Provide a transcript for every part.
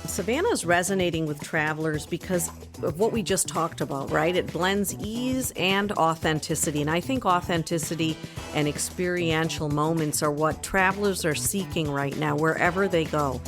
Savannah is resonating with travelers because of what we just talked about, right? It blends ease and authenticity. And I think authenticity and experiential moments are what travelers are seeking right now, wherever they go.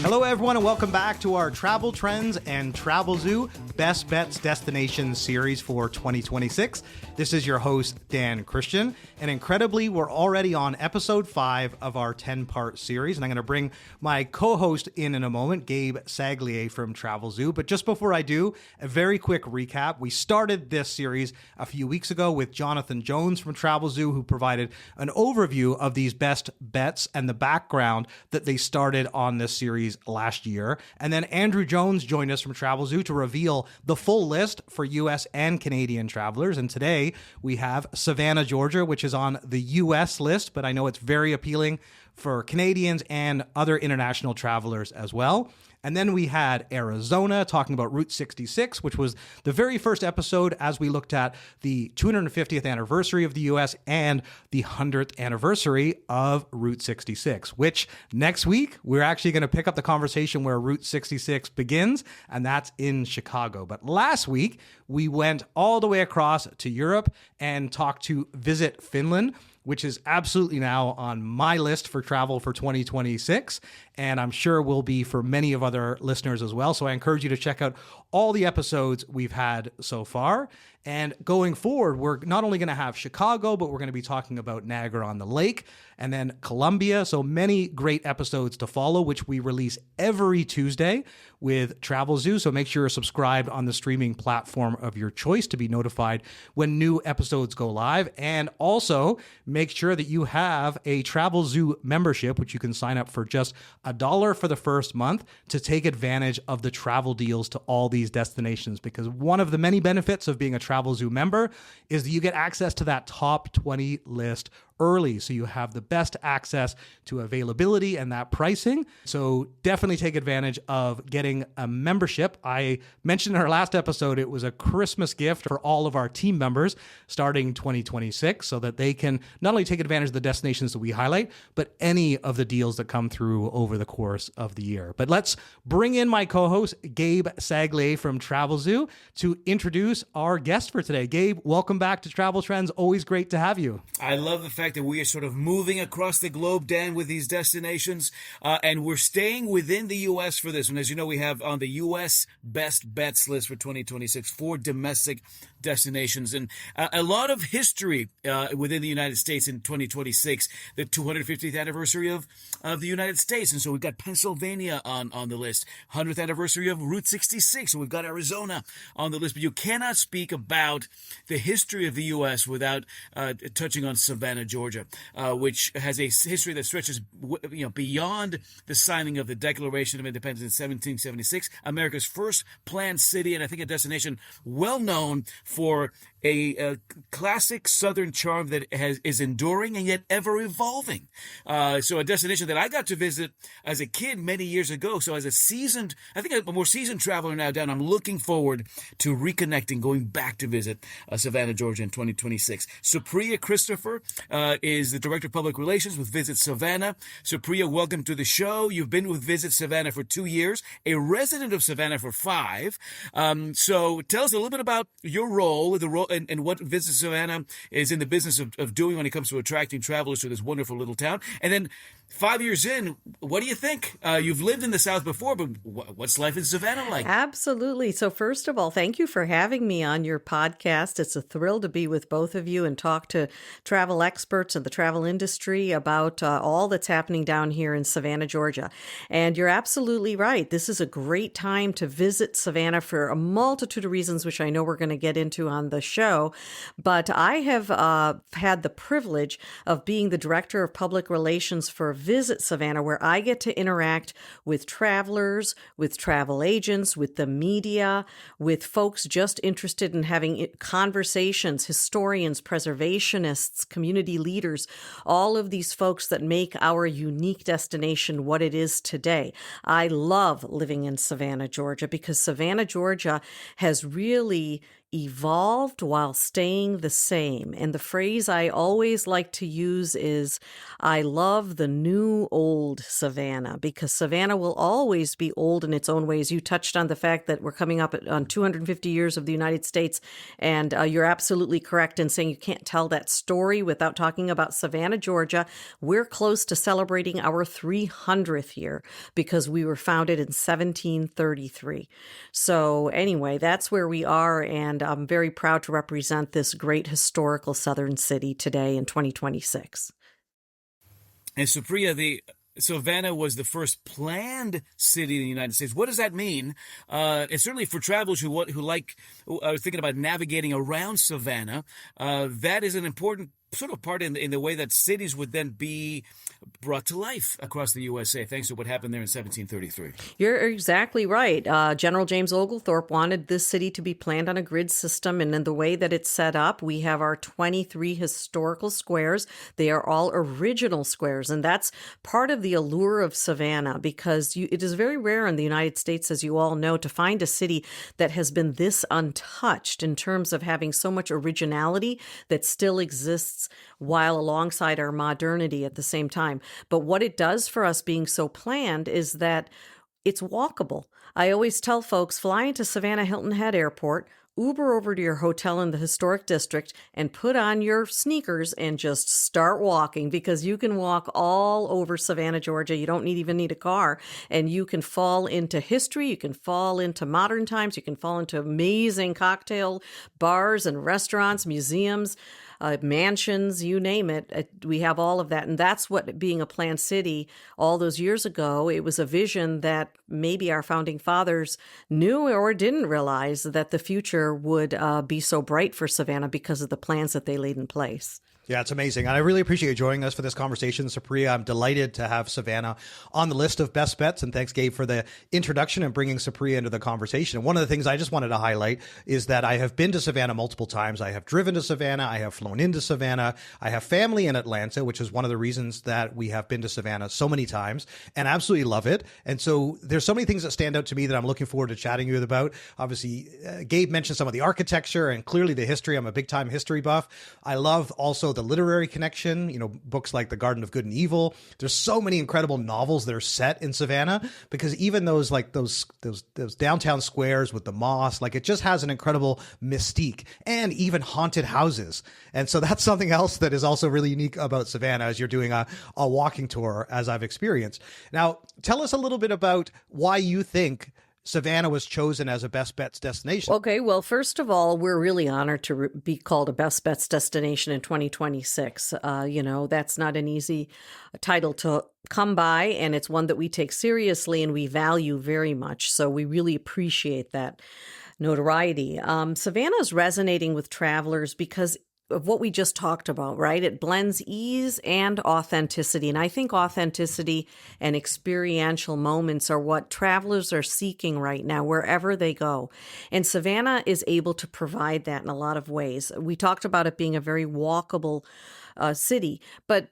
Hello, everyone, and welcome back to our Travel Trends and Travelzoo Best Bets Destinations series for 2026. This is your host, Dan Christian, and incredibly, we're already on episode 5 of our 10-part series, and I'm going to bring my co-host in a moment, Gabe Saglie from Travelzoo. But just before I do, a very quick recap. We started this series a few weeks ago with Jonathan Jones from Travelzoo, who provided an overview of these best bets and the background that they started on this series last year. And then Andrew Jones joined us from Travelzoo to reveal the full list for U.S. and Canadian travelers. And today we have Savannah, Georgia, which is on the U.S. list, but I know it's very appealing for Canadians and other international travelers as well. And then we had Arizona talking about Route 66, which was the very first episode as we looked at the 250th anniversary of the U.S. and the 100th anniversary of Route 66, which next week we're actually going to pick up the conversation where Route 66 begins, and that's in Chicago. But last week we went all the way across to Europe and talked to Visit Finland, which is absolutely now on my list for travel for 2026, and I'm sure will be for many of other listeners as well. So I encourage you to check out all the episodes we've had so far. And going forward, we're not only going to have Chicago, but we're going to be talking about Niagara-on-the-Lake and then Colombia. So many great episodes to follow, which we release every Tuesday with Travelzoo. So make sure you're subscribed on the streaming platform of your choice to be notified when new episodes go live. And also make sure that you have a Travelzoo membership, which you can sign up for just $1 for the first month to take advantage of the travel deals to all these destinations. Because one of the many benefits of being a Travelzoo member is that you get access to that top 20 list early. So you have the best access to availability and that pricing. So definitely take advantage of getting a membership. I mentioned in our last episode, it was a Christmas gift for all of our team members starting 2026 so that they can not only take advantage of the destinations that we highlight, but any of the deals that come through over the course of the year. But let's bring in my co-host, Gabe Saglie from Travelzoo, to introduce our guest for today. Gabe, welcome back to Travel Trends. Always great to have you. I love the fact that we are sort of moving across the globe, Dan, with these destinations, and we're staying within the U.S. for this one. As you know, we have on the U.S. Best Bets list for 2026 4 domestic destinations, and a lot of history within the United States in 2026, the 250th anniversary of the United States. And so we've got Pennsylvania on the list, 100th anniversary of Route 66. So we've got Arizona on the list. But you cannot speak about the history of the U.S. without touching on Savannah, Georgia, which has a history that stretches beyond the signing of the Declaration of Independence in 1776, America's first planned city, and I think a destination well known for a classic Southern charm that is enduring and yet ever evolving. So a destination that I got to visit as a kid many years ago. So as a more seasoned traveler now, Dan, I'm looking forward to reconnecting, going back to visit Savannah, Georgia in 2026. Supriya Christopher is the Director of Public Relations with Visit Savannah. Supriya, welcome to the show. You've been with Visit Savannah for 2 years, a resident of Savannah for 5. So tell us a little bit about your role, and what Visit Savannah is in the business of doing when it comes to attracting travelers to this wonderful little town. And then 5 years in, what do you think? You've lived in the South before, but what's life in Savannah like? Absolutely. So first of all, thank you for having me on your podcast. It's a thrill to be with both of you and talk to travel experts and the travel industry about all that's happening down here in Savannah, Georgia. And you're absolutely right. This is a great time to visit Savannah for a multitude of reasons, which I know we're going to get into on the show. But I have had the privilege of being the Director of Public Relations for Visit Savannah, where I get to interact with travelers, with travel agents, with the media, with folks just interested in having conversations, historians, preservationists, community leaders, all of these folks that make our unique destination what it is today. I love living in Savannah, Georgia, because Savannah, Georgia has really evolved while staying the same. And the phrase I always like to use is, I love the new old Savannah, because Savannah will always be old in its own ways. You touched on the fact that we're coming up on 250 years of the United States, and you're absolutely correct in saying you can't tell that story without talking about Savannah, Georgia. We're close to celebrating our 300th year because we were founded in 1733. So anyway, that's where we are, and I'm very proud to represent this great historical southern city today in 2026. And Supriya, the Savannah was the first planned city in the United States. What does that mean? And certainly for travelers who are thinking about navigating around Savannah, that is an important sort of part in the way that cities would then be brought to life across the USA, thanks to what happened there in 1733. You're exactly right. General James Oglethorpe wanted this city to be planned on a grid system, and in the way that it's set up, we have our 23 historical squares. They are all original squares, and that's part of the allure of Savannah, because it is very rare in the United States, as you all know, to find a city that has been this untouched in terms of having so much originality that still exists while alongside our modernity at the same time. But what it does for us being so planned is that it's walkable. I always tell folks, fly into Savannah Hilton Head Airport, Uber over to your hotel in the historic district, and put on your sneakers and just start walking, because you can walk all over Savannah, Georgia. You don't even need a car, and you can fall into history. You can fall into modern times. You can fall into amazing cocktail bars and restaurants, museums, mansions, you name it. We have all of that. And that's what being a planned city all those years ago, it was a vision that maybe our founding fathers knew or didn't realize, that the future would be so bright for Savannah because of the plans that they laid in place. Yeah, it's amazing. And I really appreciate you joining us for this conversation, Supriya. I'm delighted to have Savannah on the list of best bets. And thanks, Gabe, for the introduction and bringing Supriya into the conversation. And one of the things I just wanted to highlight is that I have been to Savannah multiple times. I have driven to Savannah. I have flown into Savannah. I have family in Atlanta, which is one of the reasons that we have been to Savannah so many times, and absolutely love it. And so there's so many things that stand out to me that I'm looking forward to chatting with you about. Obviously, Gabe mentioned some of the architecture and clearly the history. I'm a big time history buff. I love also the literary connection, books like The Garden of Good and Evil. There's so many incredible novels that are set in Savannah, because even those downtown squares with the moss, it just has an incredible mystique, and even haunted houses. And so that's something else that is also really unique about Savannah, as you're doing a walking tour, as I've experienced. Now, tell us a little bit about why you think Savannah was chosen as a best bets destination. Okay, well, first of all, we're really honored to be called a best bets destination in 2026. That's not an easy title to come by, and it's one that we take seriously and we value very much. So we really appreciate that notoriety. Savannah is resonating with travelers because of what we just talked about, right? It blends ease and authenticity. And I think authenticity and experiential moments are what travelers are seeking right now, wherever they go. And Savannah is able to provide that in a lot of ways. We talked about it being a very walkable city, but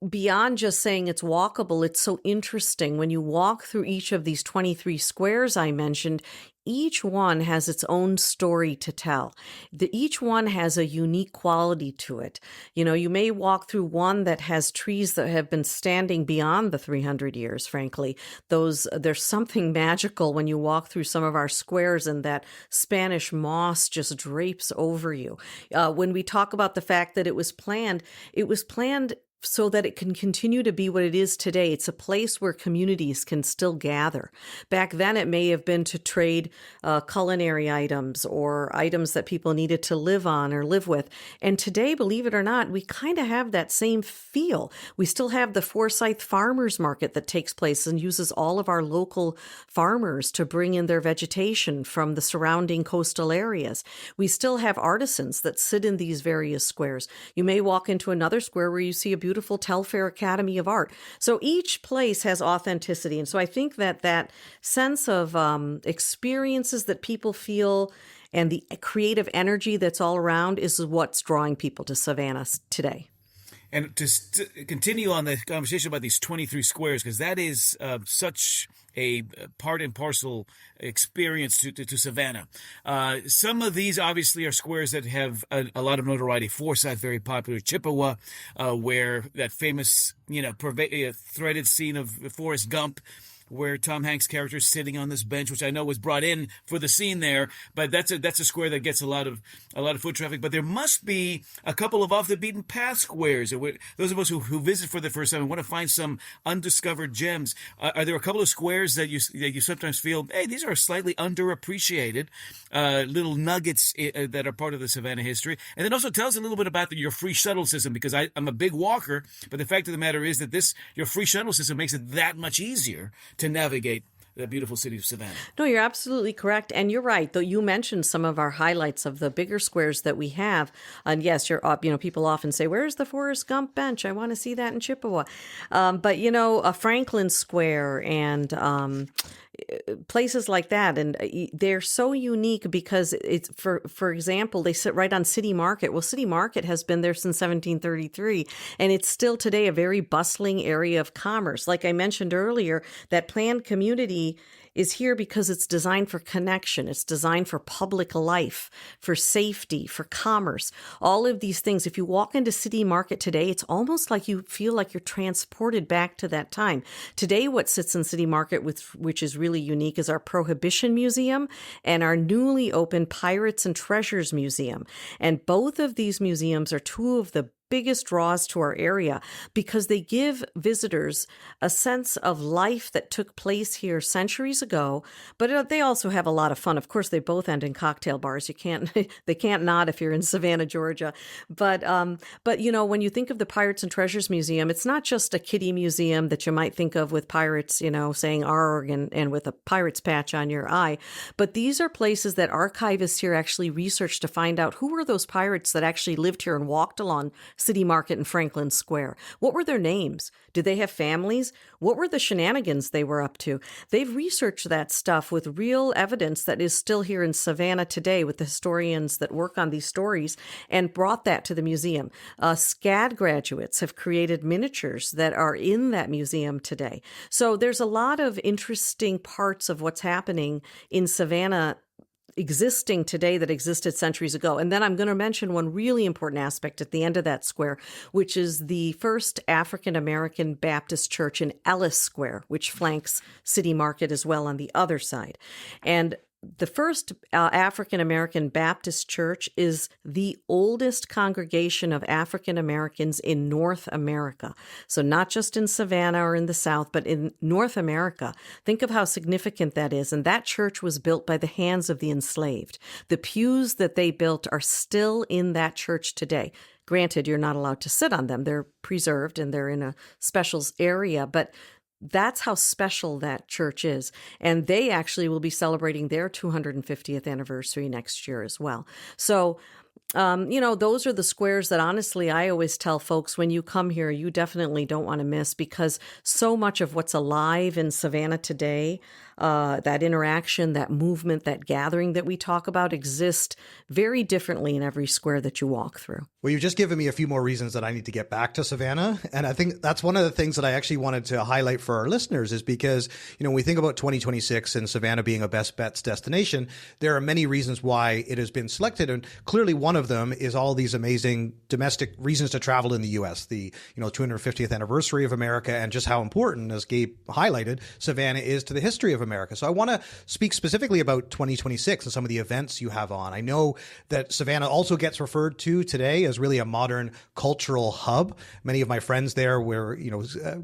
beyond just saying it's walkable, it's so interesting. When you walk through each of these 23 squares I mentioned, each one has its own story to tell. Each one has a unique quality to it. You may walk through one that has trees that have been standing beyond the 300 years, frankly. There's something magical when you walk through some of our squares and that Spanish moss just drapes over you. When we talk about the fact that it was planned so that it can continue to be what it is today. It's a place where communities can still gather. Back then, it may have been to trade culinary items or items that people needed to live on or live with. And today, believe it or not, we kind of have that same feel. We still have the Forsyth Farmers Market that takes place and uses all of our local farmers to bring in their vegetation from the surrounding coastal areas. We still have artisans that sit in these various squares. You may walk into another square where you see a beautiful Telfair Academy of Art. So each place has authenticity. And so I think that sense of experiences that people feel and the creative energy that's all around is what's drawing people to Savannah today. And to continue on the conversation about these 23 squares, because that is such a part and parcel experience to Savannah. Some of these obviously are squares that have a lot of notoriety. Forsyth, very popular. Chippewa, where that famous, threaded scene of Forrest Gump, where Tom Hanks' character is sitting on this bench, which I know was brought in for the scene there, but that's a square that gets a lot of foot traffic. But there must be a couple of off the beaten path squares. Those of us who visit for the first time and want to find some undiscovered gems. Are there a couple of squares that you sometimes feel, hey, these are slightly underappreciated little nuggets that are part of the Savannah history? And then also tell us a little bit about your free shuttle system, because I'm a big walker, but the fact of the matter is that your free shuttle system makes it that much easier to navigate the beautiful city of Savannah. No, you're absolutely correct. And you're right, though you mentioned some of our highlights of the bigger squares that we have. And yes, people often say, where's the Forrest Gump bench? I want to see that in Chippewa. But, a Franklin Square and places like that. And they're so unique because it's, for example, they sit right on City Market. Well, City Market has been there since 1733, and it's still today a very bustling area of commerce. Like I mentioned earlier, that planned community is here because it's designed for connection. It's designed for public life, for safety, for commerce, all of these things. If you walk into City Market today, it's almost like you feel like you're transported back to that time. Today, what sits in City Market, which is really unique, is our Prohibition Museum and our newly opened Pirates and Treasures Museum. And both of these museums are two of the biggest draws to our area because they give visitors a sense of life that took place here centuries ago, but they also have a lot of fun. Of course, they both end in cocktail bars. They can't not if you're in Savannah, Georgia. But when you think of the Pirates and Treasures Museum, it's not just a kiddie museum that you might think of with pirates, saying "arg" and with a pirate's patch on your eye. But these are places that archivists here actually researched to find out who were those pirates that actually lived here and walked along City Market and Franklin Square. What were their names? Did they have families? What were the shenanigans they were up to? They've researched that stuff with real evidence that is still here in Savannah today with the historians that work on these stories and brought that to the museum. SCAD graduates have created miniatures that are in that museum today. So there's a lot of interesting parts of what's happening in Savannah existing today that existed centuries ago. And then I'm going to mention one really important aspect at the end of that square, which is the first African-American Baptist church in Ellis Square, which flanks City Market as well on the other side. And the first African-American Baptist church is the oldest congregation of African-Americans in North America. So not just in Savannah or in the South, but in North America. Think of how significant that is. And that church was built by the hands of the enslaved. The pews that they built are still in that church today. Granted, you're not allowed to sit on them. They're preserved and they're in a special area, but that's how special that church is. And they actually will be celebrating their 250th anniversary next year as well. So, those are the squares that honestly I always tell folks when you come here, you definitely don't want to miss, because so much of what's alive in Savannah today, that interaction, that movement, that gathering that we talk about exist very differently in every square that you walk through. Well, you've just given me a few more reasons that I need to get back to Savannah. And I think that's one of the things that I actually wanted to highlight for our listeners is because, when we think about 2026 and Savannah being a best bets destination, there are many reasons why it has been selected. And clearly one of them is all these amazing domestic reasons to travel in the U.S., the 250th anniversary of America, and just how important, as Gabe highlighted, Savannah is to the history of America. So I want to speak specifically about 2026 and some of the events you have on. I know that Savannah also gets referred to today as really a modern cultural hub. Many of my friends there were,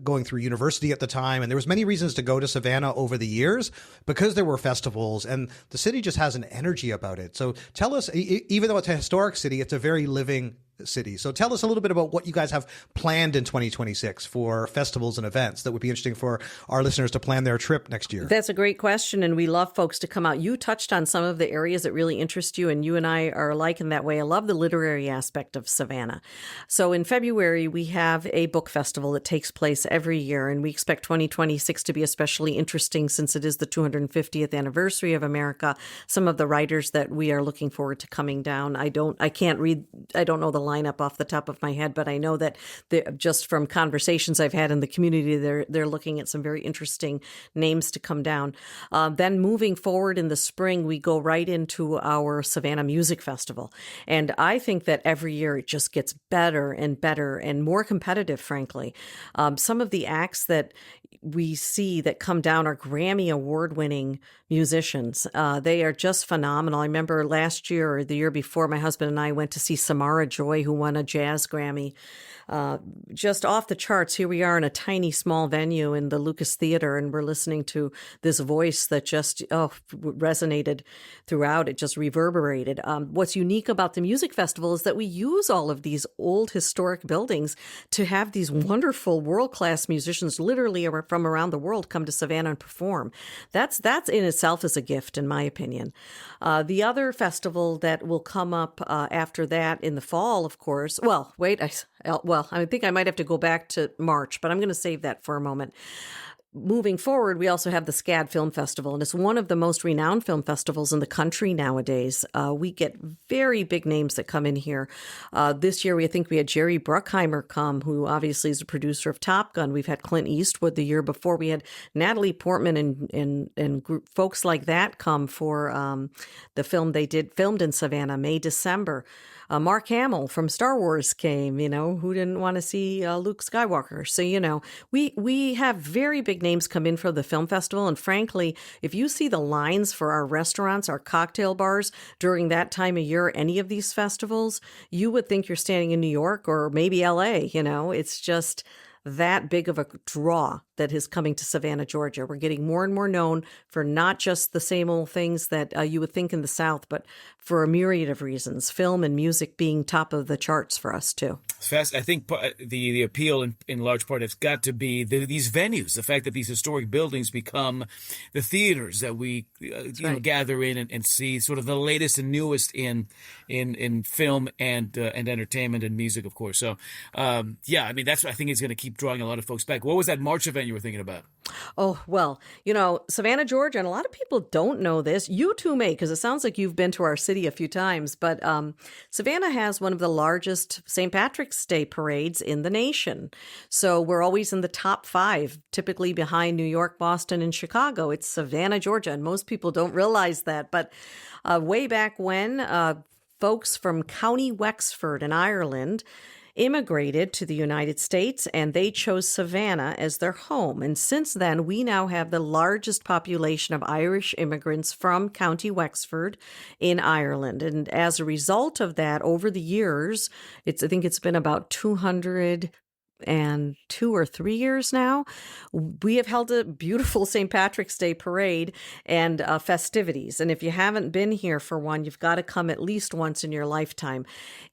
going through university at the time, and there was many reasons to go to Savannah over the years because there were festivals, and the city just has an energy about it. So tell us, even though it's a historic city, it's a very living city. So tell us a little bit about what you guys have planned in 2026 for festivals and events that would be interesting for our listeners to plan their trip next year. That's a great question, and we love folks to come out. You touched on some of the areas that really interest you, and you and I are alike in that way. I love the literary aspect of Savannah. So in February, we have a book festival that takes place every year, and we expect 2026 to be especially interesting since it is the 250th anniversary of America. Some of the writers that we are looking forward to coming down, I don't know the lineup off the top of my head, but I know that just from conversations I've had in the community, they're looking at some very interesting names to come down. Then moving forward in the spring, we go right into our Savannah Music Festival. And I think that every year it just gets better and more competitive, frankly. Some of the acts that we see that come down are Grammy award-winning musicians. They are just phenomenal. I remember last year or the year before, my husband and I went to see Samara Joy, who won a jazz Grammy. Just off the charts. Here we are in a tiny, small venue in the Lucas Theater, and we're listening to this voice that just resonated throughout. It just reverberated. What's unique about the music festival is that we use all of these old historic buildings to have these wonderful world-class musicians literally from around the world come to Savannah and perform. That's in itself is a gift, in my opinion. The other festival that will come up after that in the fall, of course. Well, wait, I think I might have to go back to March, but I'm going to save that for a moment. Moving forward, we also have the SCAD Film Festival, and it's one of the most renowned film festivals in the country nowadays. We get very big names that come in here. This year, I think we had Jerry Bruckheimer come, who obviously is a producer of Top Gun. We've had Clint Eastwood the year before. We had Natalie Portman and folks like that come for the film they filmed in Savannah, December. Mark Hamill from Star Wars came, who didn't want to see Luke Skywalker. So, we have very big names come in for the film festival. And frankly, if you see the lines for our restaurants, our cocktail bars during that time of year, any of these festivals, you would think you're standing in New York or maybe LA, it's just that big of a draw that is coming to Savannah, Georgia. We're getting more and more known for not just the same old things that you would think in the South, but for a myriad of reasons, film and music being top of the charts for us too. It's fast. I think the appeal in large part has got to be these venues, the fact that these historic buildings become the theaters that we gather in and see sort of the latest and newest in film and entertainment and music, of course. So, that's what I think is going to keep drawing a lot of folks back. What was that March event you were thinking about? Oh, well, Savannah, Georgia, and a lot of people don't know this. You too may, because it sounds like you've been to our city a few times, but Savannah has one of the largest St. Patrick's Day parades in the nation. So we're always in the top 5, typically behind New York, Boston, and Chicago. It's Savannah, Georgia, and most people don't realize that. But way back when, folks from County Wexford in Ireland immigrated to the United States, and they chose Savannah as their home. And since then, we now have the largest population of Irish immigrants from County Wexford in Ireland. And as a result of that, over the years, I think it's been about 202 or 3 years now, we have held a beautiful St. Patrick's Day parade and festivities. And if you haven't been here for one, you've got to come at least once in your lifetime.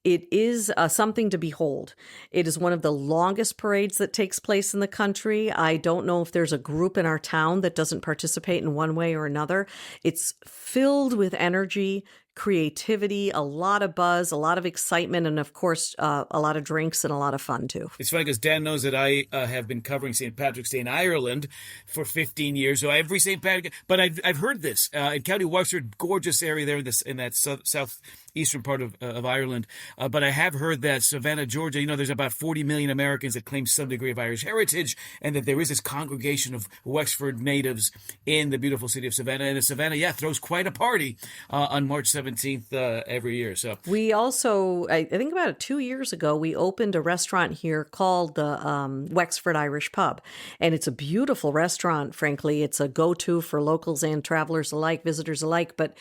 It is something to behold. It is one of the longest parades that takes place in the country. I don't know if there's a group in our town that doesn't participate in one way or another. It's filled with energy, creativity, a lot of buzz, a lot of excitement, and of course, a lot of drinks and a lot of fun too. It's funny because Dan knows that I have been covering St. Patrick's Day in Ireland for 15 years. So every St. Patrick, but I've heard this in County Wexford, gorgeous area there in that southeastern part of Ireland. But I have heard that Savannah, Georgia, there's about 40 million Americans that claim some degree of Irish heritage, and that there is this congregation of Wexford natives in the beautiful city of Savannah. And Savannah, throws quite a party on March 17th every year. So we also, I think about 2 years ago, we opened a restaurant here called the Wexford Irish Pub. And it's a beautiful restaurant, frankly. It's a go-to for locals and travelers alike, visitors alike. But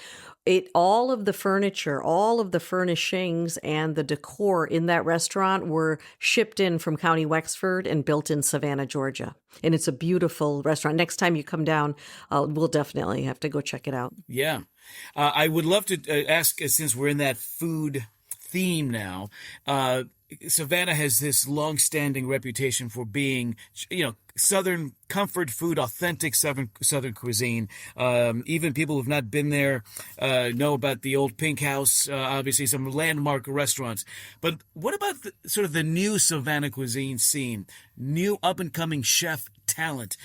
all of the furniture, all of the furnishings and the decor in that restaurant were shipped in from County Wexford and built in Savannah, Georgia. And it's a beautiful restaurant. Next time you come down, we'll definitely have to go check it out. Yeah. I would love to ask, since we're in that food theme now, Savannah has this long-standing reputation for being, Southern comfort food, authentic Southern cuisine. Even people who've not been there know about the old Pink House, obviously some landmark restaurants. But what about sort of the new Savannah cuisine scene, new up-and-coming chef talent?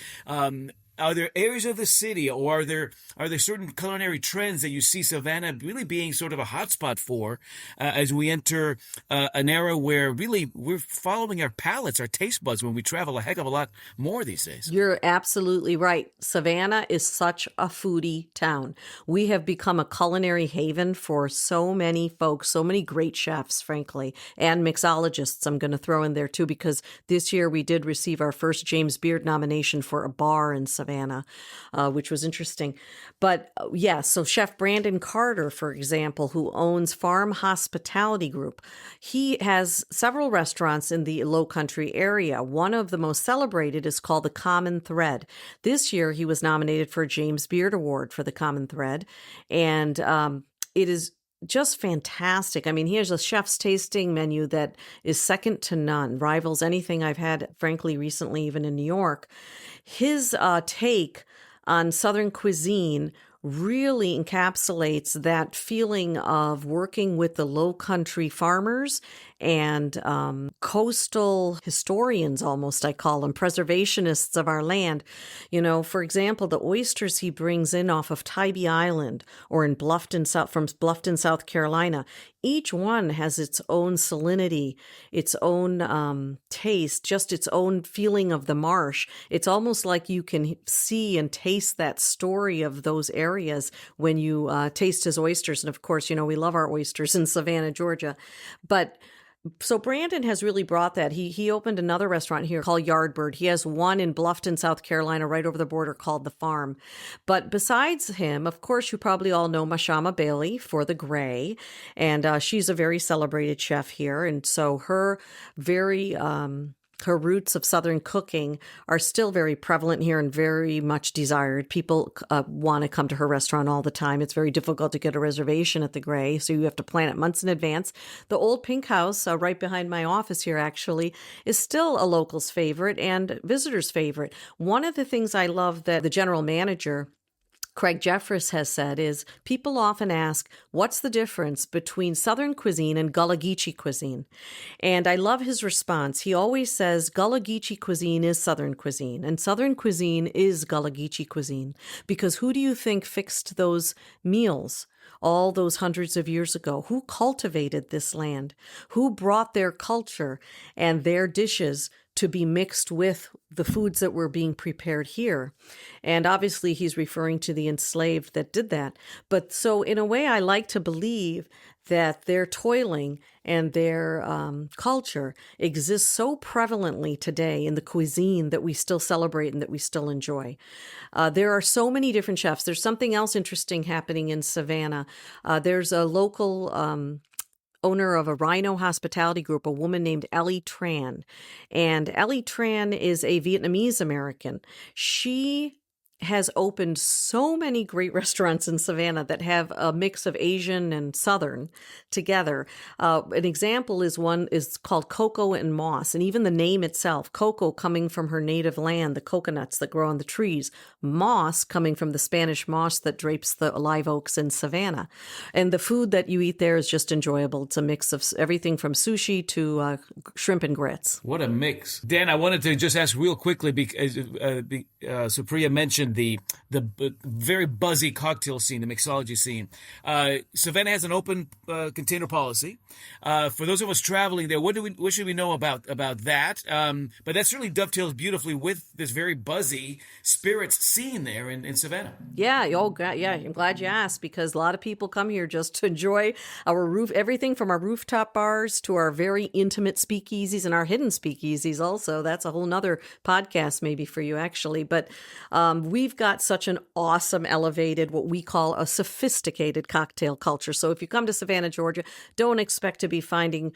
are there areas of the city, or are there certain culinary trends that you see Savannah really being sort of a hotspot for as we enter an era where really we're following our palates, our taste buds when we travel a heck of a lot more these days? You're absolutely right. Savannah is such a foodie town. We have become a culinary haven for so many folks, so many great chefs, frankly, and mixologists I'm going to throw in there too, because this year we did receive our first James Beard nomination for a bar in Savannah, which was interesting. But yeah, so Chef Brandon Carter, for example, who owns Farm Hospitality Group, he has several restaurants in the Low Country area. One of the most celebrated is called the Common Thread. This year, he was nominated for a James Beard Award for the Common Thread, and it is just fantastic. I mean, he has a chef's tasting menu that is second to none, rivals anything I've had, frankly, recently, even in New York. His take on Southern cuisine really encapsulates that feeling of working with the low country farmers and coastal historians, almost, I call them, preservationists of our land. You know, for example, the oysters he brings in off of Tybee Island or in from Bluffton, South Carolina, each one has its own salinity, its own taste, just its own feeling of the marsh. It's almost like you can see and taste that story of those areas when you taste his oysters. And of course, you know, we love our oysters in Savannah, Georgia. But so Brandon has really brought that. He opened another restaurant here called Yardbird. He has one in Bluffton, South Carolina, right over the border called The Farm. But besides him, of course, you probably all know Mashama Bailey for The Gray, and she's a very celebrated chef here. And so her her roots of Southern cooking are still very prevalent here and very much desired. People want to come to her restaurant all the time. It's very difficult to get a reservation at the Gray, so you have to plan it months in advance. The old Pink House, right behind my office here, actually, is still a local's favorite and visitors' favorite. One of the things I love that the general manager, Craig Jeffress, has said is people often ask, what's the difference between Southern cuisine and Gullah Geechee cuisine? And I love his response. He always says Gullah Geechee cuisine is Southern cuisine, and Southern cuisine is Gullah Geechee cuisine. Because who do you think fixed those meals all those hundreds of years ago? Who cultivated this land? Who brought their culture and their dishes to be mixed with the foods that were being prepared here? And obviously he's referring to the enslaved that did that. But so in a way, I like to believe that their toiling and their culture exists so prevalently today in the cuisine that we still celebrate and that we still enjoy. There are so many different chefs. There's something else interesting happening in Savannah. There's a local owner of a Rhino Hospitality Group, a woman named Ellie Tran. And Ellie Tran is a Vietnamese American. She has opened so many great restaurants in Savannah that have a mix of Asian and Southern together. An example is one is called Cocoa and Moss, and even the name itself, cocoa coming from her native land, the coconuts that grow on the trees, moss coming from the Spanish moss that drapes the live oaks in Savannah. And the food that you eat there is just enjoyable. It's a mix of everything from sushi to shrimp and grits. What a mix. Dan, I wanted to just ask real quickly, because Supriya mentioned the very buzzy cocktail scene, the mixology scene. Savannah has an open container policy. For those of us traveling there, what should we know about that? But that certainly dovetails beautifully with this very buzzy spirits scene there in Savannah. Yeah, I'm glad you asked, because a lot of people come here just to enjoy everything from our rooftop bars to our very intimate speakeasies and our hidden speakeasies also. That's a whole nother podcast maybe for you, actually. But we've got such an awesome, elevated, what we call a sophisticated cocktail culture. So if you come to Savannah, Georgia, don't expect to be finding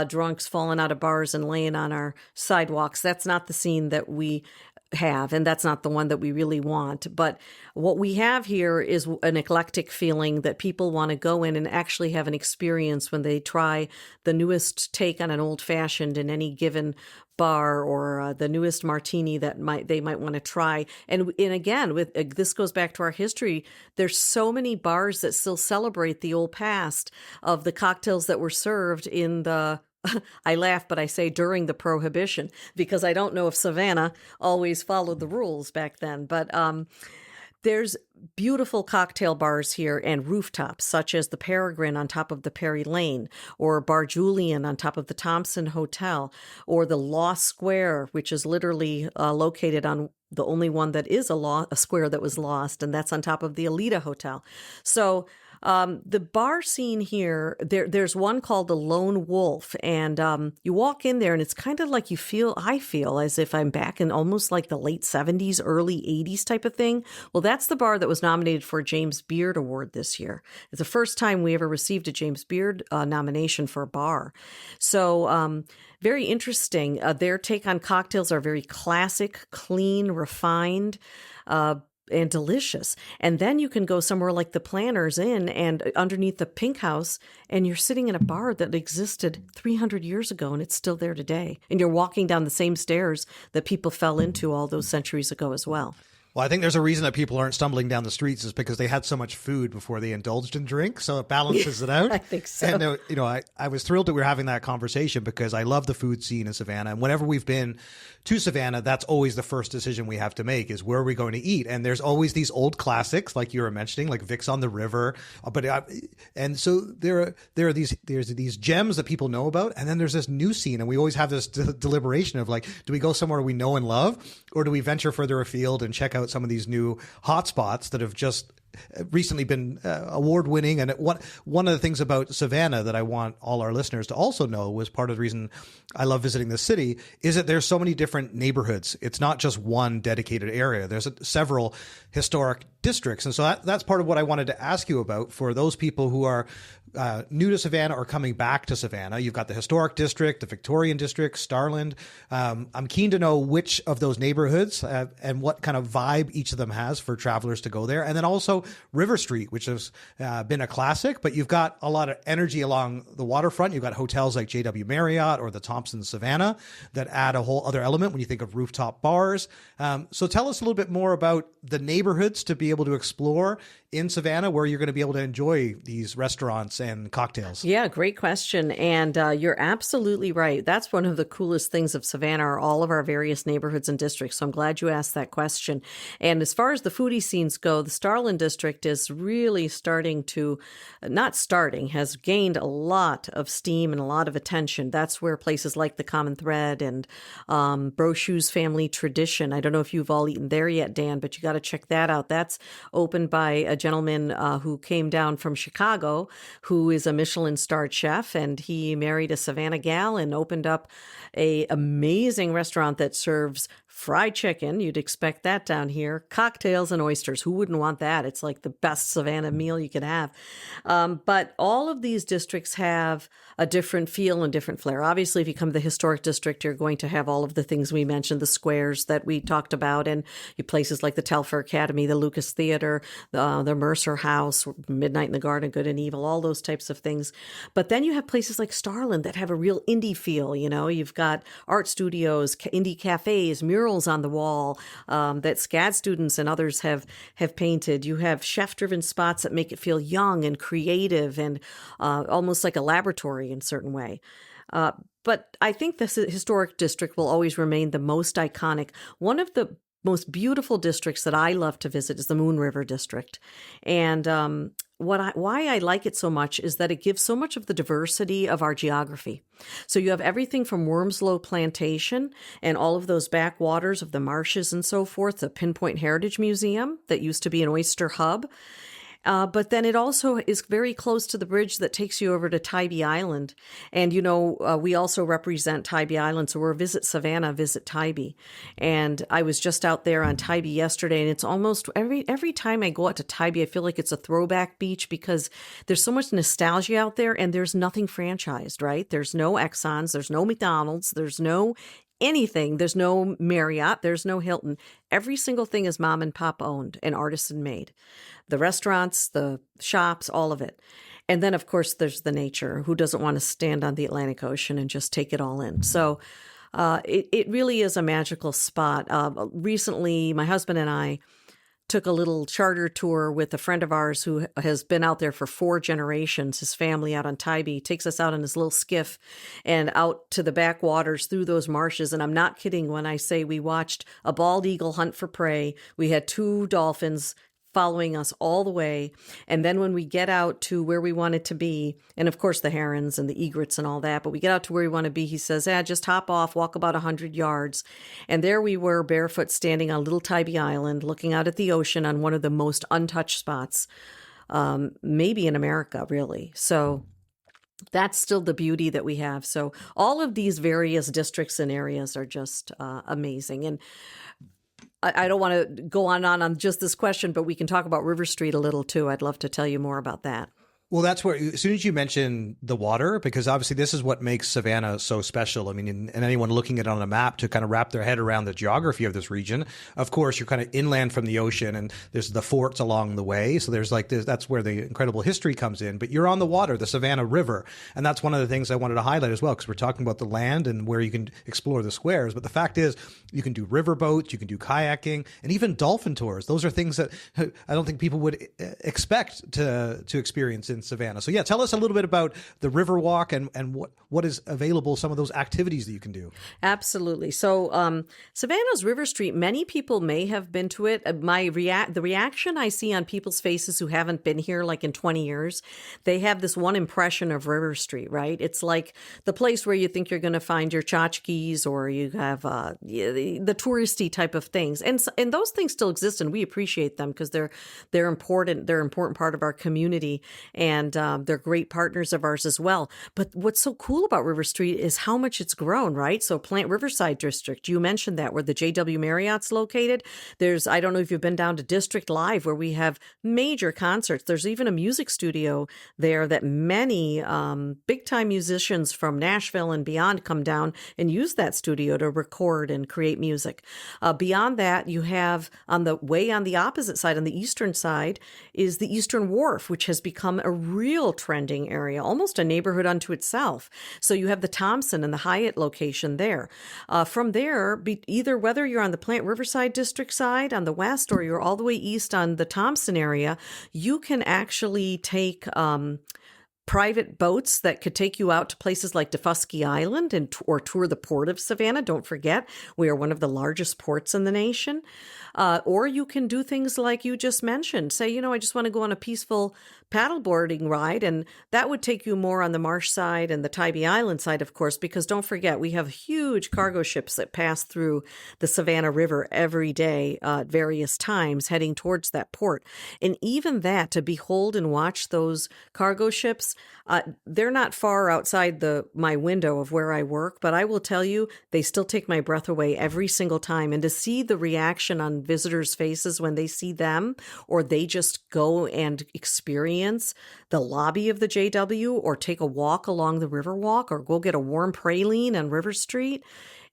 drunks falling out of bars and laying on our sidewalks. That's not the scene that we have, and that's not the one that we really want. But what we have here is an eclectic feeling that people want to go in and actually have an experience when they try the newest take on an old-fashioned in any given bar, or the newest martini that they might want to try. And again, this goes back to our history. There's so many bars that still celebrate the old past of the cocktails that were served in the I laugh, but I say during the Prohibition, because I don't know if Savannah always followed the rules back then. But there's beautiful cocktail bars here and rooftops, such as the Peregrine on top of the Perry Lane, or Bar Julian on top of the Thompson Hotel, or the Lost Square, which is literally located on the only one that is a square that was lost, and that's on top of the Alita Hotel. So the bar scene here, there's one called the Lone Wolf, and you walk in there and it's kind of like I feel as if I'm back in almost like the late 70s, early 80s type of thing. Well, that's the bar that was nominated for a James Beard Award this year. It's the first time we ever received a James Beard nomination for a bar. So very interesting. Their take on cocktails are very classic, clean, refined, and delicious. And then you can go somewhere like the Planters Inn and underneath the Pink House, and you're sitting in a bar that existed 300 years ago and it's still there today. And you're walking down the same stairs that people fell into all those centuries ago as well. Well, I think there's a reason that people aren't stumbling down the streets is because they had so much food before they indulged in drink. So it balances it out. I think so. And, I was thrilled that we were having that conversation because I love the food scene in Savannah. And whenever we've been to Savannah, that's always the first decision we have to make is where are we going to eat? And there's always these old classics, like you were mentioning, like Vic's on the River. And so there's these gems that people know about. And then there's this new scene. And we always have this deliberation of like, do we go somewhere we know and love? Or do we venture further afield and check out some of these new hotspots that have just recently been award-winning? And one of the things about Savannah that I want all our listeners to also know was part of the reason I love visiting the city is that there's so many different neighborhoods. It's not just one dedicated area. There's several historic districts. And so that's part of what I wanted to ask you about for those people who are new to Savannah or coming back to Savannah. You've got the historic district, the Victorian district, Starland. I'm keen to know which of those neighborhoods and what kind of vibe each of them has for travelers to go there. And then also River Street, which has been a classic, but you've got a lot of energy along the waterfront. You've got hotels like JW Marriott or the Thompson Savannah that add a whole other element when you think of rooftop bars. So tell us a little bit more about the neighborhoods to be able to explore in Savannah where you're going to be able to enjoy these restaurants and cocktails. Yeah, great question. And you're absolutely right. That's one of the coolest things of Savannah are all of our various neighborhoods and districts. So I'm glad you asked that question. And as far as the foodie scenes go, the Starland district is really has gained a lot of steam and a lot of attention. That's where places like the Common Thread and Brochu's Family Tradition. I don't know if you've all eaten there yet, Dan, but you got to check that out. That's opened by a gentleman who came down from Chicago, who is a Michelin-starred chef, and he married a Savannah gal and opened up a amazing restaurant that serves fried chicken. You'd expect that down here. Cocktails and oysters. Who wouldn't want that? It's like the best Savannah meal you could have. But all of these districts have a different feel and different flair. Obviously, if you come to the historic district, you're going to have all of the things we mentioned, the squares that we talked about, and places like the Telfair Academy, the Lucas Theater, the Mercer House, Midnight in the Garden, Good and Evil, all those types of things. But then you have places like Starland that have a real indie feel. You've got art studios, indie cafes, murals on the wall that SCAD students and others have painted. You have chef-driven spots that make it feel young and creative and almost like a laboratory in a certain way. But I think this historic district will always remain the most iconic. One of the most beautiful districts that I love to visit is the Moon River District. And why I like it so much is that it gives so much of the diversity of our geography. So you have everything from Wormslow Plantation and all of those backwaters of the marshes and so forth, the Pinpoint Heritage Museum that used to be an oyster hub. But then it also is very close to the bridge that takes you over to Tybee Island. And, we also represent Tybee Island. So we're Visit Savannah, Visit Tybee. And I was just out there on Tybee yesterday, and it's almost every time I go out to Tybee, I feel like it's a throwback beach because there's so much nostalgia out there and there's nothing franchised, right? There's no Exxons, there's no McDonald's, there's no anything. There's no Marriott, there's no Hilton. Every single thing is mom and pop owned and artisan made. The restaurants, the shops, all of it. And then, of course, there's the nature. Who doesn't want to stand on the Atlantic Ocean and just take it all in? So it really is a magical spot. Recently, my husband and I took a little charter tour with a friend of ours who has been out there for 4 generations, his family out on Tybee. He takes us out in his little skiff and out to the backwaters through those marshes. And I'm not kidding when I say we watched a bald eagle hunt for prey. We had 2 dolphins following us all the way. And then when we get out to where we wanted to be, and of course the herons and the egrets and all that, but we get out to where we want to be, he says, just hop off, walk about 100 yards. And there we were barefoot standing on Little Tybee Island, looking out at the ocean on one of the most untouched spots, maybe in America, really. So that's still the beauty that we have. So all of these various districts and areas are just amazing. And I don't want to go on just this question, but we can talk about River Street a little too. I'd love to tell you more about that. Well, that's where, as soon as you mention the water, because obviously this is what makes Savannah so special. I mean, and anyone looking at it on a map to kind of wrap their head around the geography of this region, of course, you're kind of inland from the ocean and there's the forts along the way. So there's like this, that's where the incredible history comes in. But you're on the water, the Savannah River. And that's one of the things I wanted to highlight as well, because we're talking about the land and where you can explore the squares. But the fact is, you can do river boats, you can do kayaking, and even dolphin tours. Those are things that I don't think people would expect to experience in Savannah. So yeah, tell us a little bit about the river walk and what is available, some of those activities that you can do. Absolutely. So Savannah's River Street, many people may have been to it. The reaction I see on people's faces who haven't been here like in 20 years, they have this one impression of River Street, right? It's like the place where you think you're going to find your tchotchkes, or you have the touristy type of things. And those things still exist, and we appreciate them because they're important. They're an important part of our community. And they're great partners of ours as well. But what's so cool about River Street is how much it's grown, right? So Plant Riverside District, you mentioned that, where the JW Marriott's located. I don't know if you've been down to District Live, where we have major concerts. There's even a music studio there that many big-time musicians from Nashville and beyond come down and use that studio to record and create music. Beyond that, you have on the opposite side, on the eastern side, is the Eastern Wharf, which has become a real trending area, almost a neighborhood unto itself. So you have the Thompson and the Hyatt location there. From there, either whether you're on the Plant Riverside District side on the west, or you're all the way east on the Thompson area, you can actually take private boats that could take you out to places like Defusky Island or tour the port of Savannah. Don't forget, we are one of the largest ports in the nation. Or you can do things like you just mentioned. Say, I just want to go on a peaceful paddleboarding ride, and that would take you more on the Marsh side and the Tybee Island side, of course, because don't forget, we have huge cargo ships that pass through the Savannah River every day at various times heading towards that port. And even that, to behold and watch those cargo ships, they're not far outside my window of where I work, but I will tell you, they still take my breath away every single time. And to see the reaction on visitors' faces when they see them, or they just go and experience the lobby of the JW, or take a walk along the Riverwalk, or go get a warm praline on River Street,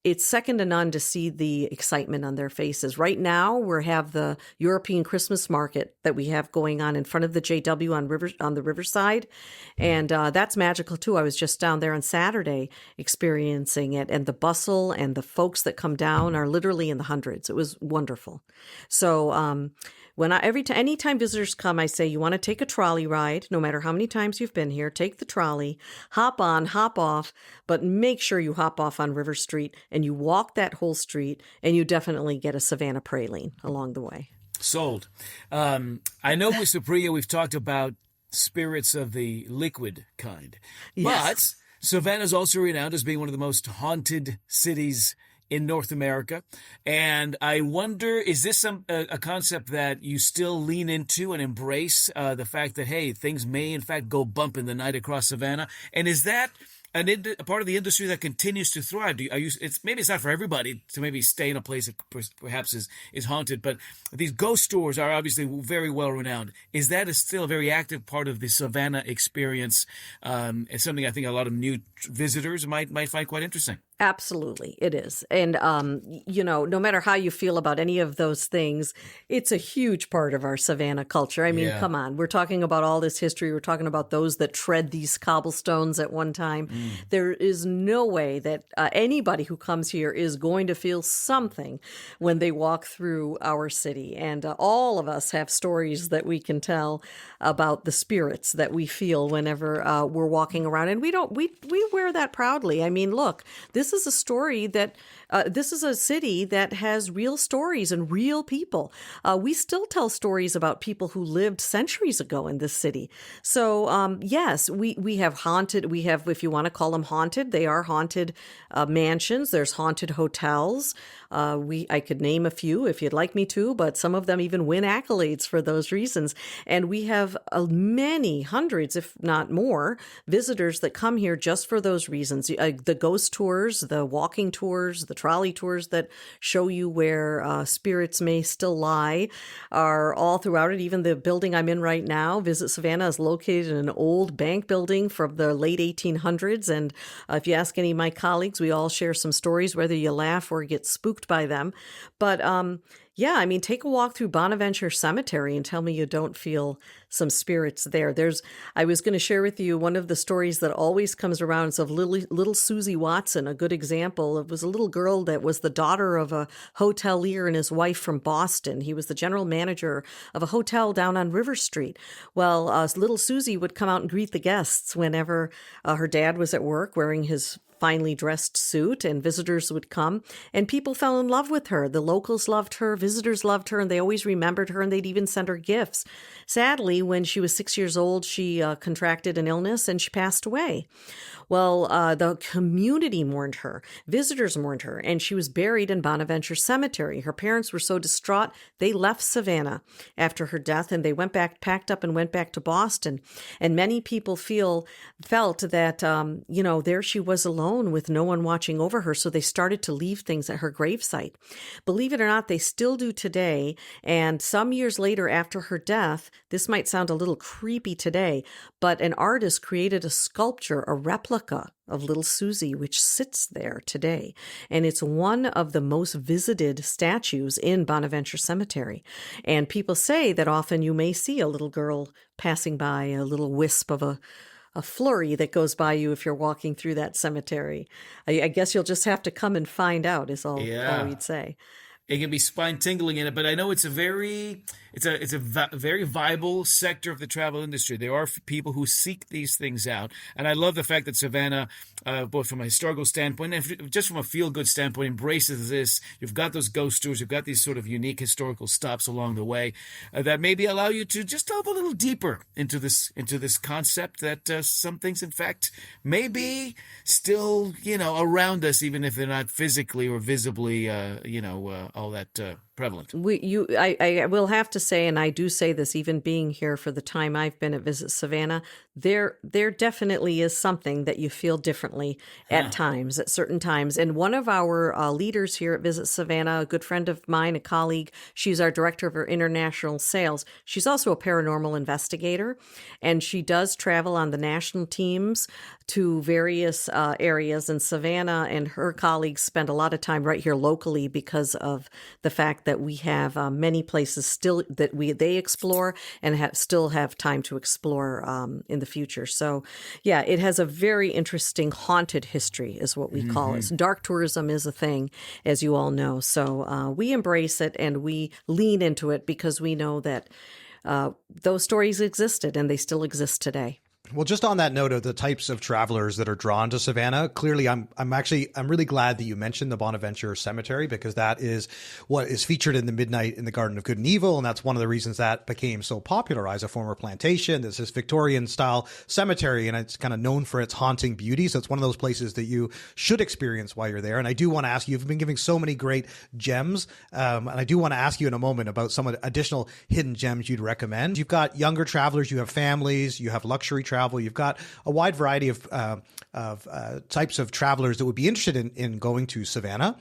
it's second to none to see the excitement on their faces. Right now, we have the European Christmas market that we have going on in front of the JW on the Riverside, and that's magical too. I was just down there on Saturday experiencing it, and the bustle and the folks that come down are literally in the hundreds. It was wonderful. So anytime visitors come, I say, you want to take a trolley ride, no matter how many times you've been here, take the trolley, hop on, hop off, but make sure you hop off on River Street and you walk that whole street, and you definitely get a Savannah praline along the way. Sold. I know with Supriya, we've talked about spirits of the liquid kind, Yes. but Savannah's also renowned as being one of the most haunted cities in North America. And I wonder, is this a concept that you still lean into and embrace, the fact that, hey, things may in fact go bump in the night across Savannah? And is that a part of the industry that continues to thrive? Maybe it's not for everybody to maybe stay in a place that perhaps is haunted, but these ghost stores are obviously very well renowned. Is that still a very active part of the Savannah experience? It's something I think a lot of new visitors might find quite interesting. Absolutely, it is. And, no matter how you feel about any of those things, it's a huge part of our Savannah culture. I mean, Yeah. come on, we're talking about all this history. We're talking about those that tread these cobblestones at one time. There is no way that anybody who comes here is going to feel something when they walk through our city. And all of us have stories that we can tell about the spirits that we feel whenever we're walking around. And we wear that proudly. I mean, look, this is a story that this is a city that has real stories and real people. We still tell stories about people who lived centuries ago in this city. So yes, we have haunted. We have, if you want to call them haunted, they are haunted mansions. There's haunted hotels. I could name a few if you'd like me to, but some of them even win accolades for those reasons. And we have many hundreds, if not more, visitors that come here just for those reasons. The ghost tours, the walking tours, the trolley tours that show you where spirits may still lie are all throughout it. Even the building I'm in right now, Visit Savannah, is located in an old bank building from the late 1800s. And if you ask any of my colleagues, we all share some stories, whether you laugh or get spooked by them. But yeah, I mean, take a walk through Bonaventure Cemetery and tell me you don't feel some spirits there. I was going to share with you one of the stories that always comes around is of little Susie Watson, a good example. It was a little girl that was the daughter of a hotelier and his wife from Boston. He was the general manager of a hotel down on River Street. Well, little Susie would come out and greet the guests whenever her dad was at work wearing his finely dressed suit, and visitors would come, and people fell in love with her. The locals loved her, visitors loved her, and they always remembered her, and they'd even send her gifts. Sadly, when she was 6 years old, she contracted an illness and she passed away. Well, the community mourned her, visitors mourned her, and she was buried in Bonaventure Cemetery. Her parents were so distraught, they left Savannah after her death, and they packed up and went back to Boston. And many people felt that, there she was alone with no one watching over her, so they started to leave things at her gravesite. Believe it or not, they still do today, and some years later after her death, this might sound a little creepy today, but an artist created a sculpture, a replica of little Susie, which sits there today. And it's one of the most visited statues in Bonaventure Cemetery. And people say that often you may see a little girl passing by, a little wisp of a flurry that goes by you if you're walking through that cemetery. I guess you'll just have to come and find out is all we'd say. It can be spine tingling in it, but I know it's a very viable sector of the travel industry. There are people who seek these things out, and I love the fact that Savannah, both from a historical standpoint and just from a feel-good standpoint, embraces this. You've got those ghost tours, you've got these sort of unique historical stops along the way that maybe allow you to just delve a little deeper into this concept that some things, in fact, may be still around us, even if they're not physically or visibly all that prevalent. I will have to say, and I do say this, even being here for the time I've been at Visit Savannah, there definitely is something that you feel differently at times, at certain times. And one of our leaders here at Visit Savannah, a good friend of mine, a colleague, she's our director of our international sales. She's also a paranormal investigator, and she does travel on the national teams to various areas. And Savannah and her colleagues spend a lot of time right here locally because of the fact that we have many places still that they explore and still have time to explore in the future. So, yeah, it has a very interesting haunted history, is what we call it. Dark tourism is a thing, as you all know. So we embrace it and we lean into it because we know that those stories existed and they still exist today. Well, just on that note of the types of travelers that are drawn to Savannah, clearly I'm really glad that you mentioned the Bonaventure Cemetery, because that is what is featured in the Midnight in the Garden of Good and Evil. And that's one of the reasons that became so popular as a former plantation. This is Victorian style cemetery, and it's kind of known for its haunting beauty. So it's one of those places that you should experience while you're there. And I do want to ask you, you've been giving so many great gems. And I do want to ask you in a moment about some of the additional hidden gems you'd recommend. You've got younger travelers, you have families, you have luxury travelers. travel, you've got a wide variety of types of travelers that would be interested in going to Savannah.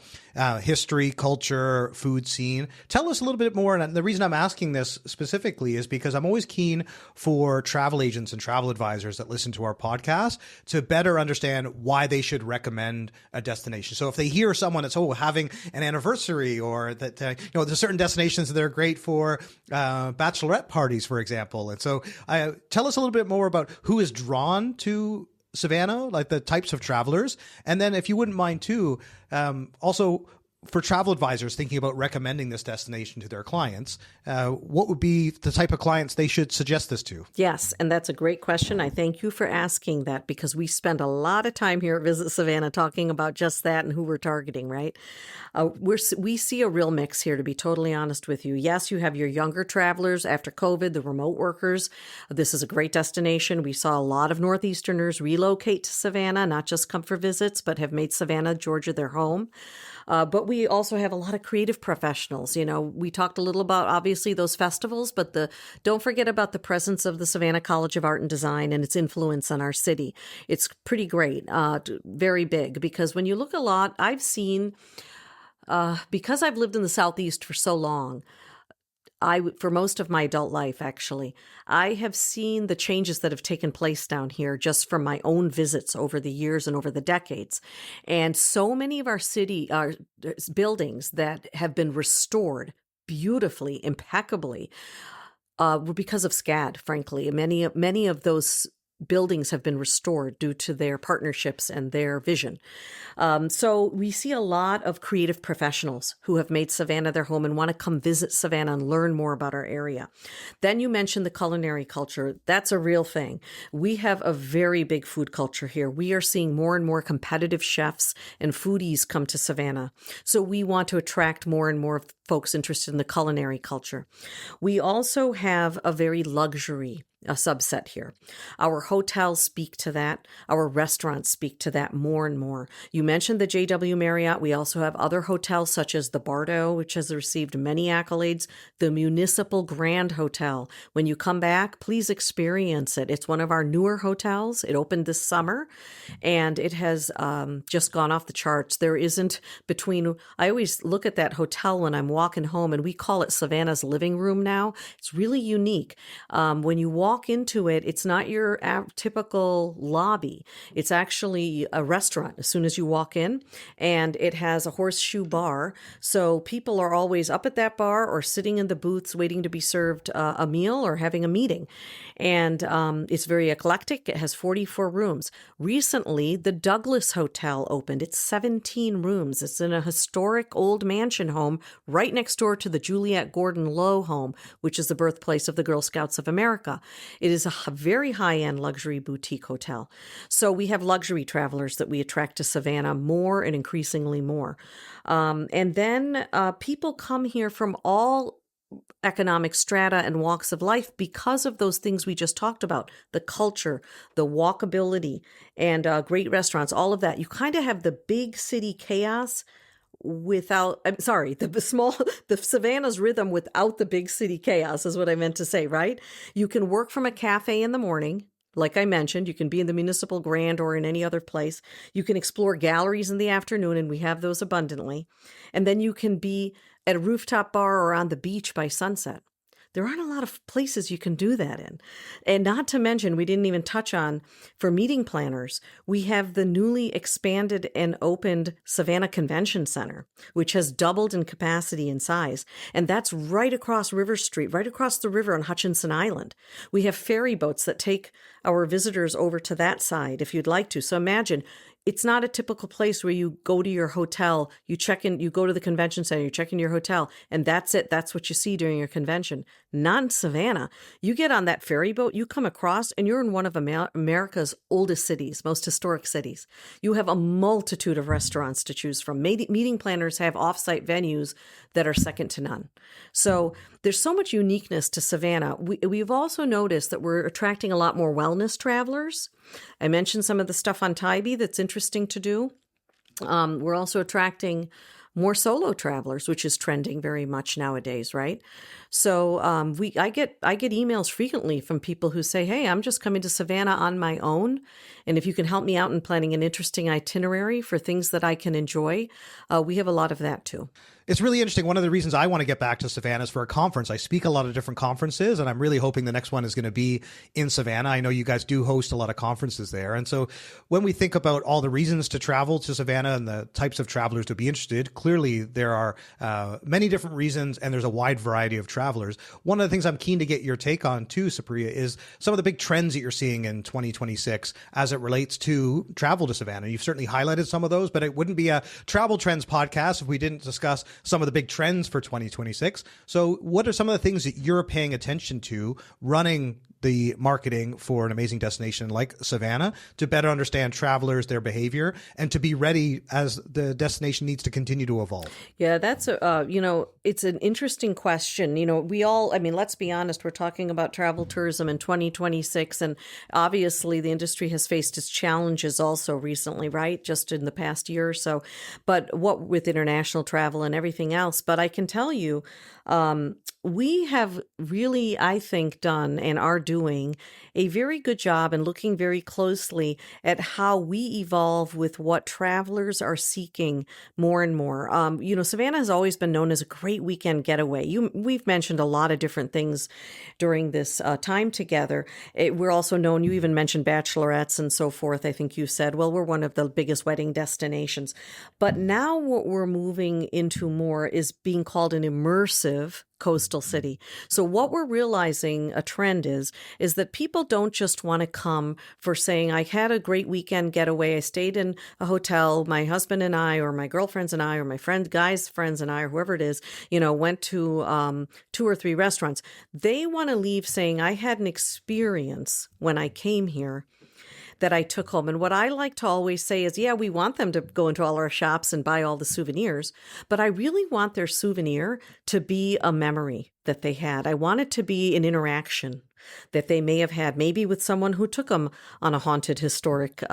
History, culture, food scene. Tell us a little bit more. And the reason I'm asking this specifically is because I'm always keen for travel agents and travel advisors that listen to our podcast to better understand why they should recommend a destination. So if they hear someone that's having an anniversary, or that there's certain destinations that are great for bachelorette parties, for example. And so tell us a little bit more about who is drawn to Savannah, like the types of travelers. And then if you wouldn't mind too, also for travel advisors thinking about recommending this destination to their clients, what would be the type of clients they should suggest this to? Yes, and that's a great question. I thank you for asking that, because we spend a lot of time here at Visit Savannah talking about just that and who we're targeting, right? We see a real mix here, to be totally honest with you. Yes, you have your younger travelers after COVID, the remote workers. This is a great destination. We saw a lot of Northeasterners relocate to Savannah, not just come for visits, but have made Savannah, Georgia their home. But we also have a lot of creative professionals. We talked a little about, obviously, those festivals, but don't forget about the presence of the Savannah College of Art and Design and its influence on our city. It's pretty great, very big, because when you look a lot, I've seen, because I've lived in the Southeast for so long, for most of my adult life, actually, I have seen the changes that have taken place down here just from my own visits over the years and over the decades. And so many of our buildings that have been restored beautifully, impeccably, were because of SCAD, frankly. Many of those buildings have been restored due to their partnerships and their vision. So we see a lot of creative professionals who have made Savannah their home and want to come visit Savannah and learn more about our area. Then you mentioned the culinary culture. That's a real thing. We have a very big food culture here. We are seeing more and more competitive chefs and foodies come to Savannah. So we want to attract more and more folks interested in the culinary culture. We also have a very luxury subset here. Our hotels speak to that. Our restaurants speak to that more and more. You mentioned the JW Marriott. We also have other hotels such as the Bardo, which has received many accolades, the Municipal Grand Hotel. When you come back, please experience it. It's one of our newer hotels. It opened this summer, and it has just gone off the charts. There isn't I always look at that hotel when I'm walking home, and we call it Savannah's living room now. It's really unique. When you walk into it, it's not your typical lobby. It's actually a restaurant as soon as you walk in, and it has a horseshoe bar. So people are always up at that bar or sitting in the booths waiting to be served a meal or having a meeting. And it's very eclectic. It has 44 rooms. Recently, the Douglas Hotel opened. It's 17 rooms. It's in a historic old mansion home right next door to the Juliette Gordon Low home, which is the birthplace of the Girl Scouts of America. It is a very high-end luxury boutique hotel. So we have luxury travelers that we attract to Savannah more and increasingly more. And then people come here from all economic strata and walks of life because of those things we just talked about, the culture, the walkability, and great restaurants, all of that. You kind of have the big city chaos the Savannah's rhythm without the big city chaos is what I meant to say, right? You can work from a cafe in the morning. Like I mentioned, you can be in the Municipal Grand or in any other place. You can explore galleries in the afternoon, and we have those abundantly. And then you can be at a rooftop bar or on the beach by sunset. There aren't a lot of places you can do that in. And not to mention, we didn't even touch on, for meeting planners, we have the newly expanded and opened Savannah Convention Center, which has doubled in capacity and size. And that's right across River Street, right across the river on Hutchinson Island. We have ferry boats that take our visitors over to that side if you'd like to. So imagine, it's not a typical place where you go to your hotel, you check in, you go to the convention center, you check in your hotel, and that's it. That's what you see during your convention. Not in Savannah. You get on that ferry boat, you come across, and you're in one of America's oldest cities, most historic cities. You have a multitude of restaurants to choose from. Meeting planners have off-site venues that are second to none. So there's so much uniqueness to Savannah. We've also noticed that we're attracting a lot more wellness travelers. I mentioned some of the stuff on Tybee that's interesting to do. We're also attracting more solo travelers, which is trending very much nowadays, right? So I get emails frequently from people who say, "Hey, I'm just coming to Savannah on my own, and if you can help me out in planning an interesting itinerary for things that I can enjoy," we have a lot of that too. It's really interesting. One of the reasons I want to get back to Savannah is for a conference. I speak a lot of different conferences, and I'm really hoping the next one is going to be in Savannah. I know you guys do host a lot of conferences there. And so when we think about all the reasons to travel to Savannah and the types of travelers to be interested, clearly there are many different reasons, and there's a wide variety of travelers. One of the things I'm keen to get your take on too, Supriya, is some of the big trends that you're seeing in 2026 as it relates to travel to Savannah. You've certainly highlighted some of those, but it wouldn't be a travel trends podcast if we didn't discuss some of the big trends for 2026. So what are some of the things that you're paying attention to running the marketing for an amazing destination like Savannah to better understand travelers, their behavior, and to be ready as the destination needs to continue to evolve? Yeah, that's it's an interesting question. Let's be honest, we're talking about travel tourism in 2026, and obviously the industry has faced its challenges also recently, right? Just in the past year or so, but what with international travel and everything else. But I can tell you, we have really, I think, done and are doing a very good job and looking very closely at how we evolve with what travelers are seeking more and more. Savannah has always been known as a great weekend getaway. We've mentioned a lot of different things during this time together. We're also known, you even mentioned bachelorettes and so forth. I think you said, well, we're one of the biggest wedding destinations. But now what we're moving into more is being called an immersive coastal city. So what we're realizing a trend is that people don't just want to come for saying, I had a great weekend getaway. I stayed in a hotel. My husband and I, or my girlfriends and I, or my guys' friends and I, or whoever it is, went to 2 or 3 restaurants. They want to leave saying, I had an experience when I came here that I took home. And what I like to always say is, yeah, we want them to go into all our shops and buy all the souvenirs, but I really want their souvenir to be a memory that they had. I want it to be an interaction that they may have had, maybe with someone who took them on a haunted historic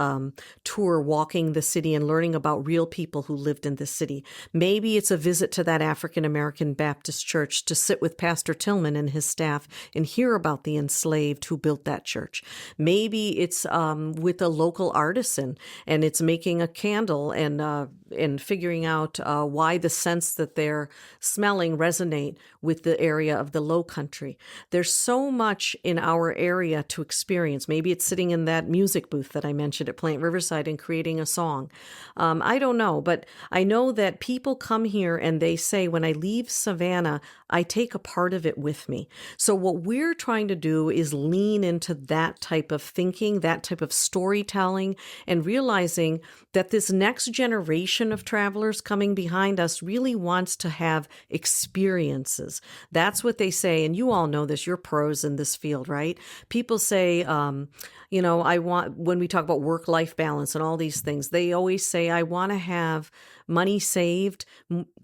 tour, walking the city and learning about real people who lived in this city. Maybe it's a visit to that African-American Baptist church to sit with Pastor Tillman and his staff and hear about the enslaved who built that church. Maybe it's with a local artisan and it's making a candle and figuring out why the scents that they're smelling resonate with the area of the Low Country. There's so much in our area to experience. Maybe it's sitting in that music booth that I mentioned at Plant Riverside and creating a song. I don't know, but I know that people come here and they say, when I leave Savannah, I take a part of it with me. So what we're trying to do is lean into that type of thinking, that type of storytelling, and realizing that this next generation of travelers coming behind us really wants to have experiences. That's what they say. And you all know this, you're pros in this field, right? People say, when we talk about work-life balance and all these things, they always say, I want to have money saved,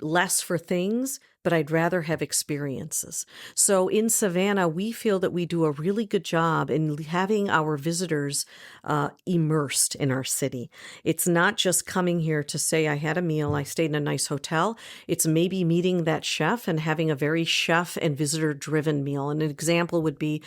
less for things, but I'd rather have experiences. So in Savannah, we feel that we do a really good job in having our visitors immersed in our city. It's not just coming here to say, I had a meal, I stayed in a nice hotel. It's maybe meeting that chef and having a very chef and visitor-driven meal. And an example would be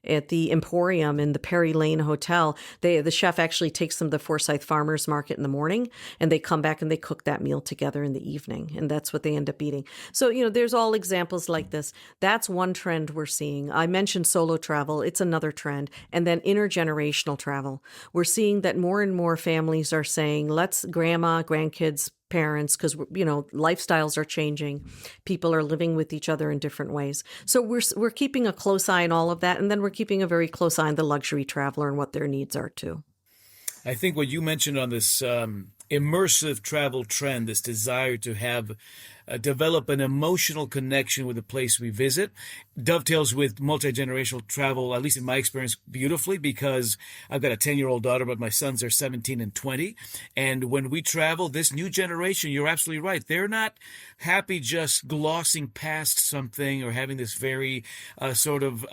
at the Emporium in the Perry Lane Hotel. The chef actually takes them to the Forsyth Farmers Market in the morning, and they come back and they cook that meal together in the evening. And that's what they end up eating. So, there's all examples like this. That's one trend we're seeing. I mentioned solo travel. It's another trend. And then intergenerational travel. We're seeing that more and more families are saying, let's grandma, grandkids, parents, because, lifestyles are changing. People are living with each other in different ways. So we're keeping a close eye on all of that. And then we're keeping a very close eye on the luxury traveler and what their needs are too. I think what you mentioned on this immersive travel trend, this desire to have develop an emotional connection with the place we visit, dovetails with multi-generational travel, at least in my experience, beautifully, because I've got a 10-year-old daughter, but my sons are 17 and 20. And when we travel, this new generation, you're absolutely right. They're not happy just glossing past something or having this very kind of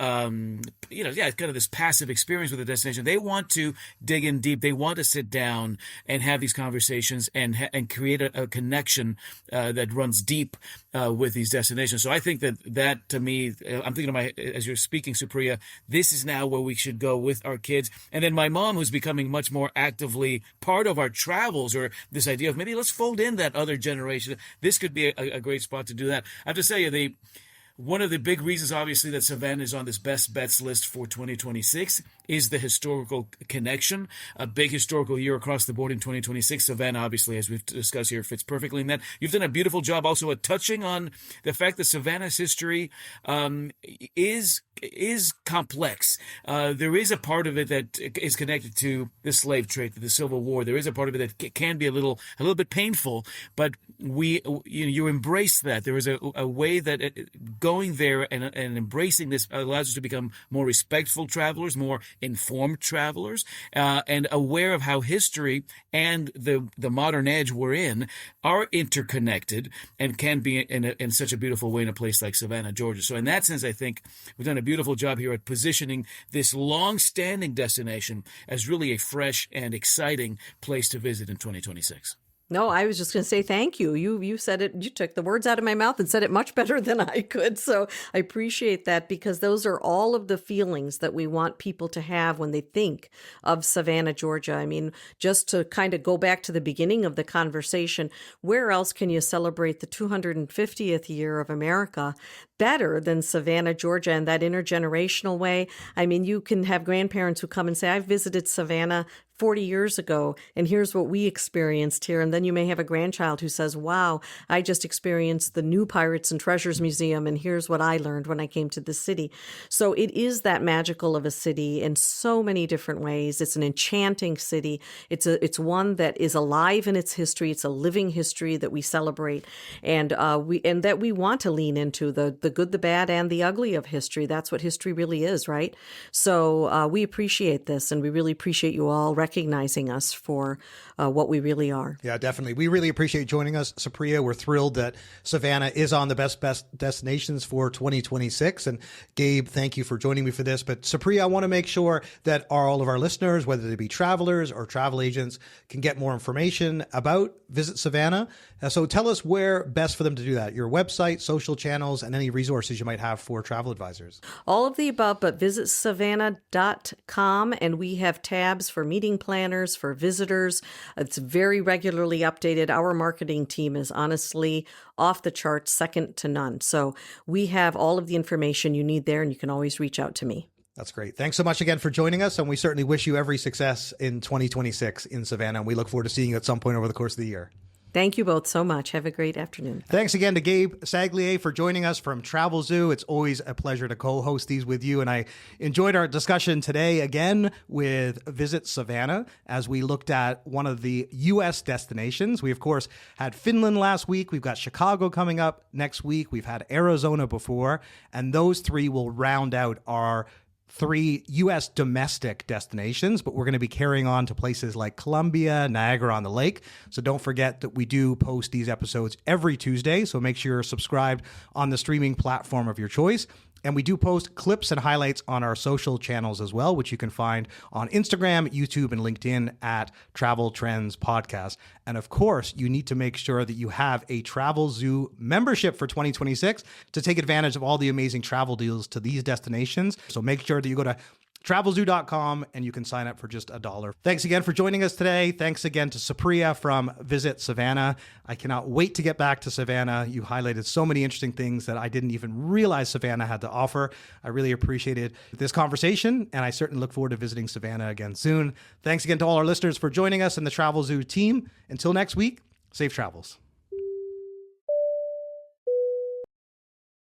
this passive experience with the destination. They want to dig in deep. They want to sit down and have these conversations conversations and create a connection that runs deep with these destinations. So I think that to me, I'm thinking as you're speaking, Supriya, this is now where we should go with our kids. And then my mom, who's becoming much more actively part of our travels, or this idea of maybe let's fold in that other generation. This could be a great spot to do that. I have to say, one of the big reasons, obviously, that Savannah is on this best bets list for 2026 is the historical connection. A big historical year across the board in 2026. Savannah, obviously, as we've discussed here, fits perfectly in that. You've done a beautiful job also at touching on the fact that Savannah's history is complex. There is a part of it that is connected to the slave trade, to the Civil War. There is a part of it that can be a little bit painful, but you embrace that. There is a way that going there and embracing this allows us to become more respectful travelers, more informed travelers, and aware of how history and the modern age we're in are interconnected and can be in such a beautiful way in a place like Savannah, Georgia. So in that sense, I think we've done a beautiful job here at positioning this long-standing destination as really a fresh and exciting place to visit in 2026. No, I was just going to say thank you. You said it. You took the words out of my mouth and said it much better than I could. So I appreciate that, because those are all of the feelings that we want people to have when they think of Savannah, Georgia. I mean, just to kind of go back to the beginning of the conversation, where else can you celebrate the 250th year of America better than Savannah, Georgia, in that intergenerational way? I mean, you can have grandparents who come and say, I've visited Savannah 40 years ago, and here's what we experienced here. And then you may have a grandchild who says, wow, I just experienced the new Pirates and Treasures Museum, and here's what I learned when I came to the city. So it is that magical of a city in so many different ways. It's an enchanting city. It's one that is alive in its history. It's a living history that we celebrate, and that we want to lean into the good, the bad, and the ugly of history. That's what history really is, right? So we appreciate this, and we really appreciate you all recognizing us for what we really are. Yeah, definitely. We really appreciate joining us, Supriya. We're thrilled that Savannah is on the best destinations for 2026. And Gabe, thank you for joining me for this. But Supriya, I want to make sure that all of our listeners, whether they be travelers or travel agents, can get more information about Visit Savannah. So tell us where best for them to do that. Your website, social channels, and any resources you might have for travel advisors. All of the above, but visit savannah.com, and we have tabs for meeting planners, for visitors. It's very regularly updated. Our marketing team is honestly off the charts, second to none. So we have all of the information you need there, and you can always reach out to me. That's great. Thanks so much again for joining us. And we certainly wish you every success in 2026 in Savannah. And we look forward to seeing you at some point over the course of the year. Thank you both so much. Have a great afternoon. Thanks again to Gabe Saglie for joining us from Travelzoo. It's always a pleasure to co-host these with you. And I enjoyed our discussion today again with Visit Savannah as we looked at one of the U.S. destinations. We, of course, had Finland last week. We've got Chicago coming up next week. We've had Arizona before. And those three will round out our 3 U.S. domestic destinations, but we're going to be carrying on to places like Columbia, Niagara-on-the-Lake. So don't forget that we do post these episodes every Tuesday, so make sure you're subscribed on the streaming platform of your choice. And we do post clips and highlights on our social channels as well, which you can find on Instagram, YouTube, and LinkedIn at Travel Trends Podcast. And of course, you need to make sure that you have a Travelzoo membership for 2026 to take advantage of all the amazing travel deals to these destinations. So make sure that you go to Travelzoo.com and you can sign up for just $1. Thanks again for joining us today. Thanks again to Supriya from Visit Savannah. I cannot wait to get back to Savannah. You highlighted so many interesting things that I didn't even realize Savannah had to offer. I really appreciated this conversation, and I certainly look forward to visiting Savannah again soon. Thanks again to all our listeners for joining us and the Travelzoo team. Until next week, safe travels.